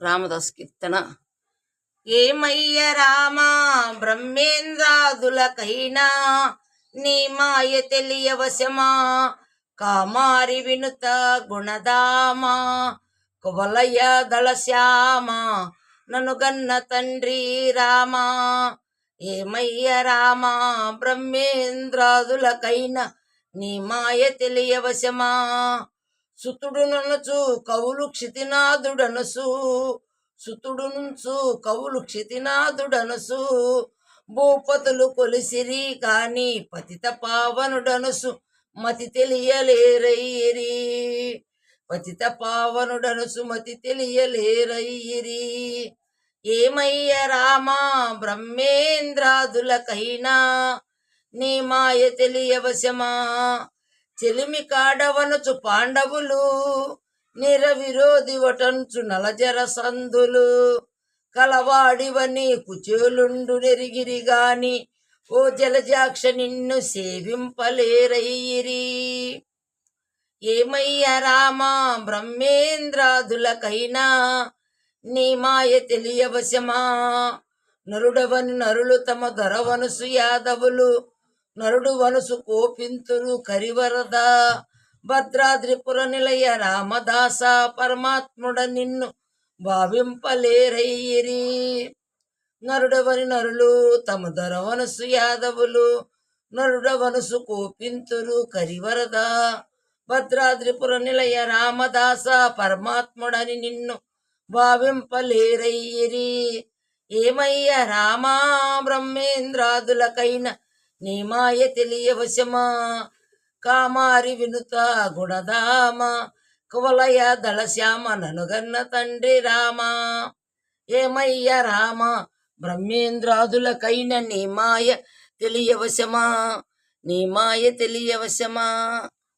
రామదాస్ కీర్తన. ఏమయ్య రామా బ్రహ్మేంద్రాదులకైనా నీ మాయ తెలియవశమా, కామారి వినుత గుణదామా కువలయ దళశ్యామా నను గన్న తండ్రి రామా. ఏమయ్య రామా బ్రహ్మేంద్రాదులకైనా నీ మాయ తెలియవశమా, సుతుడుననుచు కవులు క్షితినాథుడనుసు, సుతుడునుచు కవులు క్షితినాథుడనుసు, భూపతులు కొలిసిరి కాని పతిత పావనుడనుసు మతి తెలియలేరయ్యిరి, పతిత పావనుడనుసు మతి తెలియలేరయ్యిరి. ఏమయ్య రామా బ్రహ్మేంద్రాదులకైనా నీ మాయ తెలియవశమా, చెలిమి కాడవనుచు పాండవులు నిరవిరోధి వటంచు నలజర సంధులు, కలవాడివని కుచేలుండు నెరిగిరి గాని ఓ జలజాక్ష నిన్ను సేవింపలేరయ్యిరి. ఏమయ్య రామా బ్రహ్మేంద్రాదులకైనా నీ మాయ తెలియవశమా, నరుడవని నరులు తమ దొరవనుసు యాదవులు, నరుడు వనుసు కోపింతురు కరివరద, భద్రాద్రిపుర నిలయ రామదాస పరమాత్ముడ నిన్ను భావింపలేరయ్యిరి. నరుడవని నరులు తమ దొరవనుసు యాదవులు, నరుడవనుసు కోపింతురు కరివరద, భద్రాద్రిపుర నిలయ రామదాస పరమాత్ముడని నిన్ను భావింపలేరయ్యిరి. ఏమయ్య రామా బ్రహ్మేంద్రాదులకైన నీ మాయ తెలియవశమా, కామారి వినుత గుణధామ కువలయ దళశ్యామ ననుగన్న తండ్రి రామా. ఏమయ్య రామ బ్రహ్మేంద్రాదులకైన నీ మాయ తెలియవశమా, నీ మాయ తెలియవశమా.